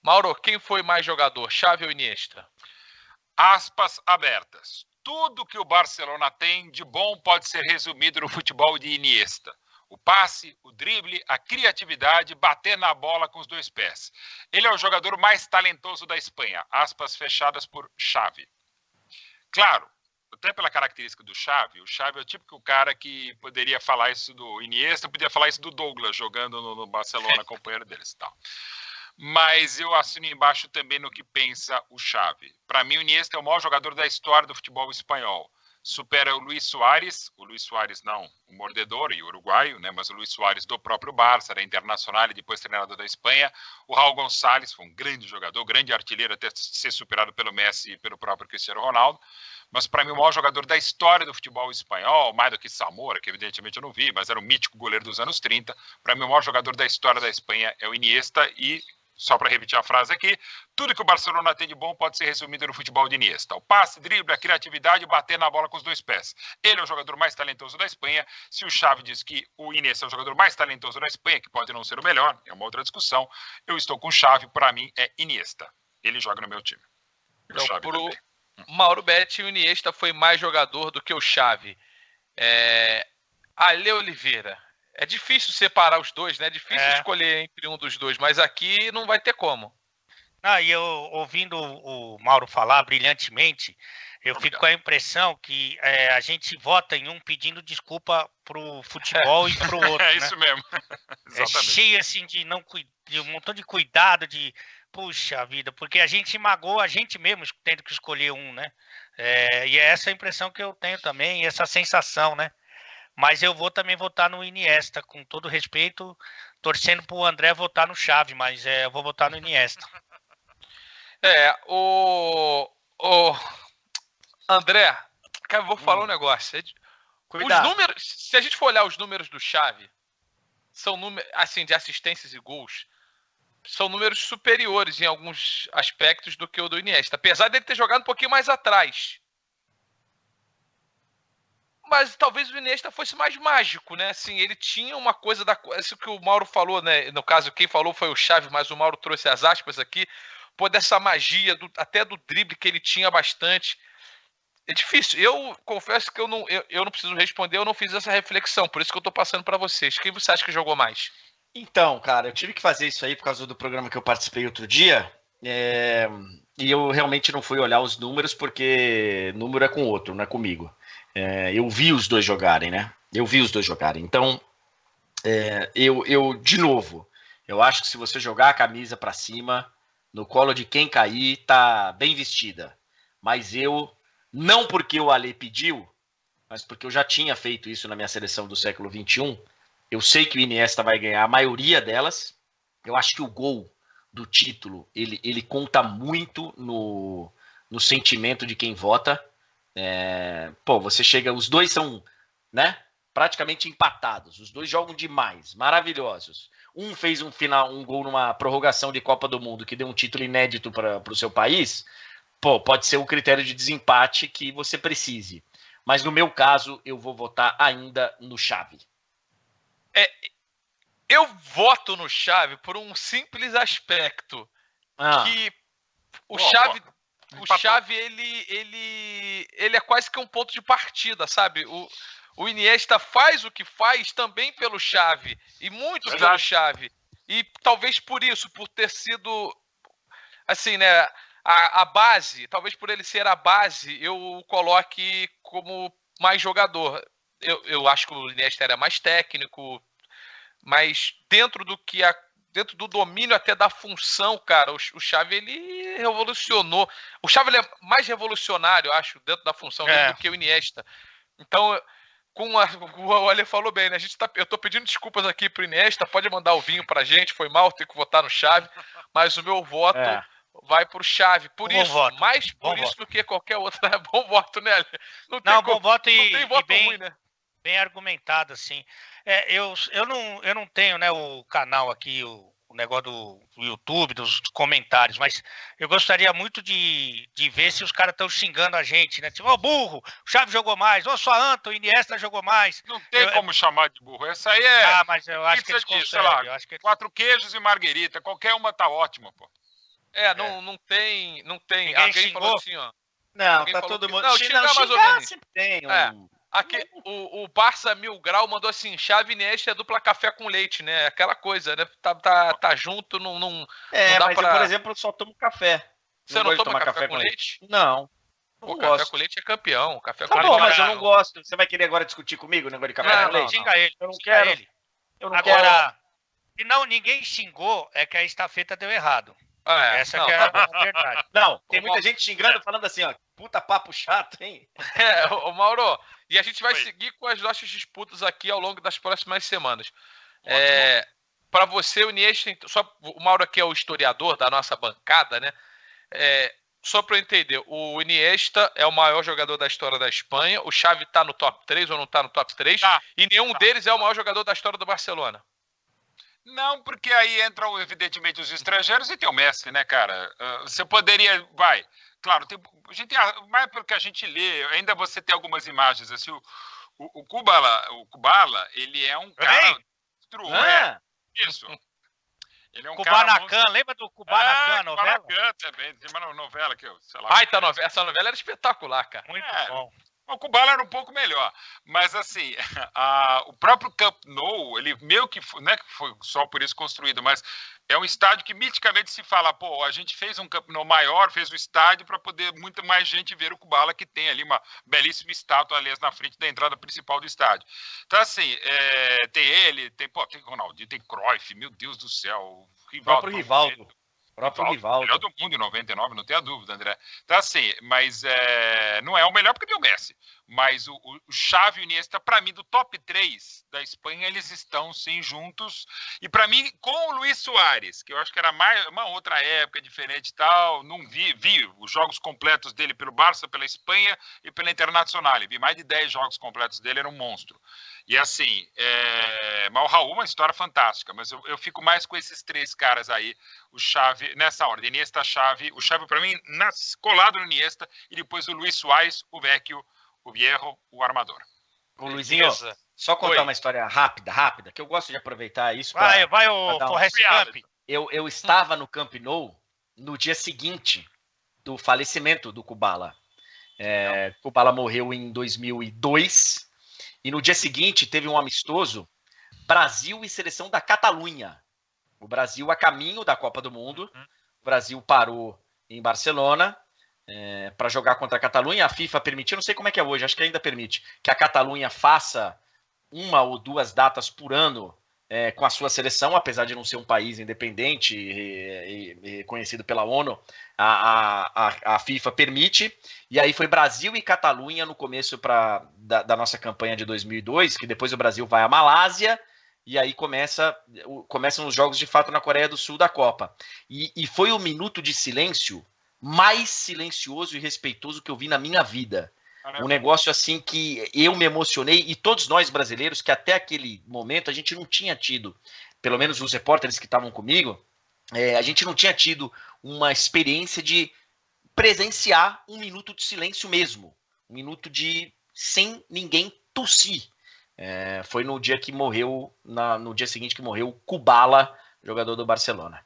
Mauro, quem foi mais jogador, Xavi ou Iniesta? Aspas abertas. Tudo que o Barcelona tem de bom pode ser resumido no futebol de Iniesta. O passe, o drible, a criatividade, bater na bola com os dois pés. Ele é o jogador mais talentoso da Espanha. Aspas fechadas por Xavi. Claro, até pela característica do Xavi, o Xavi é o típico cara que poderia falar isso do Iniesta, podia falar isso do Douglas, jogando no Barcelona, companheiro deles e tal. Mas eu assino embaixo também no que pensa o Xavi. Para mim, o Iniesta é o maior jogador da história do futebol espanhol. Supera o Luis Suárez não, o mordedor e o uruguaio, né, mas o Luis Suárez do próprio Barça, era internacional e depois treinador da Espanha. O Raul Gonçalves foi um grande jogador, grande artilheiro, até ser superado pelo Messi e pelo próprio Cristiano Ronaldo. Mas para mim o maior jogador da história do futebol espanhol, mais do que Zamora, que evidentemente eu não vi, mas era um mítico goleiro dos anos 30. Para mim o maior jogador da história da Espanha é o Iniesta e, só para repetir a frase aqui, tudo que o Barcelona tem de bom pode ser resumido no futebol de Iniesta. O passe, drible, a criatividade e bater na bola com os dois pés. Ele é o jogador mais talentoso da Espanha. Se o Xavi diz que o Iniesta é o jogador mais talentoso da Espanha, que pode não ser o melhor, é uma outra discussão, eu estou com o Xavi, para mim é Iniesta. Ele joga no meu time. Então, pro Mauro Betti, o Iniesta foi mais jogador do que o Xavi. Ale Oliveira. É difícil separar os dois, né? É difícil escolher entre um dos dois, mas aqui não vai ter como. E eu, ouvindo o Mauro falar brilhantemente, eu fico com a impressão que a gente vota em um pedindo desculpa pro futebol e pro outro. É isso mesmo. É cheio assim de um montão de cuidado, de puxa vida, porque a gente magoa a gente mesmo tendo que escolher um, né? E é essa a impressão que eu tenho também, essa sensação, né? Mas eu vou também votar no Iniesta, com todo respeito, torcendo pro André votar no Xavi, mas eu vou votar no Iniesta. O André, cara, eu vou falar um negócio. Os números, se a gente for olhar os números do Xavi, são números, assim, de assistências e gols, são números superiores em alguns aspectos do que o do Iniesta, apesar dele ter jogado um pouquinho mais atrás. Mas talvez o Iniesta fosse mais mágico, né? Assim, ele tinha uma coisa isso que o Mauro falou, né? No caso, quem falou foi o Xavi, mas o Mauro trouxe as aspas aqui. Pô, dessa magia, até do drible que ele tinha bastante. É difícil. Eu confesso que eu não preciso responder, eu não fiz essa reflexão, por isso que eu tô passando para vocês. Quem você acha que jogou mais? Então, cara, eu tive que fazer isso aí por causa do programa que eu participei outro dia. E eu realmente não fui olhar os números, porque número é com outro, não é comigo. Eu vi os dois jogarem, né? Então, de novo, eu acho que se você jogar a camisa para cima, no colo de quem cair, tá bem vestida. Mas não porque o Ale pediu, mas porque eu já tinha feito isso na minha seleção do século XXI. Eu sei que o Iniesta vai ganhar a maioria delas. Eu acho que o gol do título, ele conta muito no sentimento de quem vota. Você chega, os dois são, né, praticamente empatados, os dois jogam demais, maravilhosos. Um fez um gol numa prorrogação de Copa do Mundo que deu um título inédito para o seu país. Pode ser o critério de desempate que você precise, mas no meu caso eu vou votar ainda no Xavi. Eu voto no Xavi por um simples aspecto, que o Xavi ele é quase que um ponto de partida, sabe? O Iniesta faz o que faz também pelo Xavi, e muito pelo Xavi. E talvez por isso, por ter sido, assim, né, a base, talvez por ele ser a base, eu o coloque como mais jogador. Eu acho que o Iniesta era mais técnico, mas dentro do domínio até da função, cara, o Xavi, ele revolucionou. O Xavi, ele é mais revolucionário, eu acho, dentro da função dele do que o Iniesta. Então, o Ale falou bem, né? Eu tô pedindo desculpas aqui pro Iniesta, pode mandar o vinho pra gente, foi mal, tem que votar no Xavi, mas o meu voto vai pro Xavi. Por isso, mais por isso do que qualquer outro. É bom voto, né, Ale? Não, bom voto não tem voto bem, ruim, né? Bem argumentado, assim. Eu não tenho, né, o canal aqui, o negócio do YouTube, dos comentários, mas eu gostaria muito de ver se os caras estão xingando a gente, né? Tipo, burro, o Xavi jogou mais, só Anto, o Iniesta jogou mais. Não tem como chamar de burro, essa aí mas eu acho que eles conseguem, sei lá, 4 queijos e marguerita, qualquer uma tá ótima, pô. Não tem. Ninguém Alguém falou xingou? assim, ó. Não, Alguém tá falou todo que- mundo. Não, xingar mais ou menos. Sempre tem É. Aqui, o Barça Mil Grau mandou assim: Xavi e Iniesta é dupla café com leite, né? Aquela coisa, né? Tá junto, não dá mas pra... eu, por exemplo, só tomo café. Você não gosto de toma tomar café com leite? Não. Pô, Não café gosto. com leite é campeão. Café Tá com bom, leite mas é eu não gosto. Você vai querer agora discutir comigo o negócio de café com leite? Xinga ele. Eu não xinga quero. ele. Eu não Agora, se não ninguém xingou, é que a estafeta deu errado. Essa que é a verdade. Não, tem muita gente xingando, falando assim, ó, puta papo chato, hein? Ô Mauro, e a gente vai seguir com as nossas disputas aqui ao longo das próximas semanas. Para você, o Iniesta, o Mauro aqui é o historiador da nossa bancada, né? Só para eu entender, o Iniesta é o maior jogador da história da Espanha, o Xavi tá no top 3 ou não tá no top 3, e nenhum deles é o maior jogador da história do Barcelona. Não, porque aí entram, evidentemente, os estrangeiros e tem o Messi, né, cara? Você poderia... Claro, a gente tem, mais pelo que a gente lê, ainda você tem algumas imagens, assim, o Kubala, ele é um cara... Isso. Ele é um Kubanacan, lembra do Kubanacan, novela? Kubanacan também, tem uma novela que eu, sei lá... Essa novela era espetacular, cara. Muito bom. O Kubala era um pouco melhor, mas assim, o próprio Camp Nou, ele meio que, não é que foi só por isso construído, mas é um estádio que miticamente se fala, pô, a gente fez um Camp Nou maior, fez o estádio para poder muito mais gente ver o Kubala, que tem ali uma belíssima estátua, aliás, na frente da entrada principal do estádio. Então assim, tem ele, tem Ronaldinho, tem Cruyff, meu Deus do céu, O próprio Rivaldo. Melhor do mundo em 99, não tenha dúvida, André. Então, assim, mas não é o melhor porque tem o Messi. Mas o Xavi e o Iniesta, para mim, do top 3 da Espanha, eles estão, sim, juntos. E para mim, com o Luis Suárez, que eu acho que era uma outra época diferente e tal, não vi os jogos completos dele pelo Barça, pela Espanha e pela Internacional. Vi mais de 10 jogos completos dele, era um monstro. E assim, mas o Raul é uma história fantástica, mas eu fico mais com esses três caras aí, o Xavi, nessa ordem, Iniesta, Xavi, o Xavi para mim, colado no Iniesta, e depois o Luis Suárez, o Vecchio, o Viejo, o Armador. Ô, Luizinho, só contar uma história rápida, que eu gosto de aproveitar isso para... Vai o Forrest Gump. Eu estava no Camp Nou no dia seguinte do falecimento do Kubala. Kubala morreu em 2002, e no dia seguinte teve um amistoso Brasil e seleção da Catalunha. O Brasil a caminho da Copa do Mundo. O Brasil parou em Barcelona para jogar contra a Catalunha. A FIFA permitiu, não sei como é que é hoje, acho que ainda permite, que a Catalunha faça 1 ou 2 datas por ano com a sua seleção, apesar de não ser um país independente e conhecido pela ONU, a FIFA permite. E aí foi Brasil e Catalunha no começo da nossa campanha de 2002, que depois o Brasil vai à Malásia, e aí começam os jogos de fato na Coreia do Sul da Copa. E foi o minuto de silêncio mais silencioso e respeitoso que eu vi na minha vida. Um negócio assim que eu me emocionei, e todos nós brasileiros, que até aquele momento a gente não tinha tido, pelo menos os repórteres que estavam comigo, a gente não tinha tido uma experiência de presenciar um minuto de silêncio mesmo. Um minuto sem ninguém tossir. Foi no dia que morreu, no dia seguinte que morreu o Kubala, jogador do Barcelona.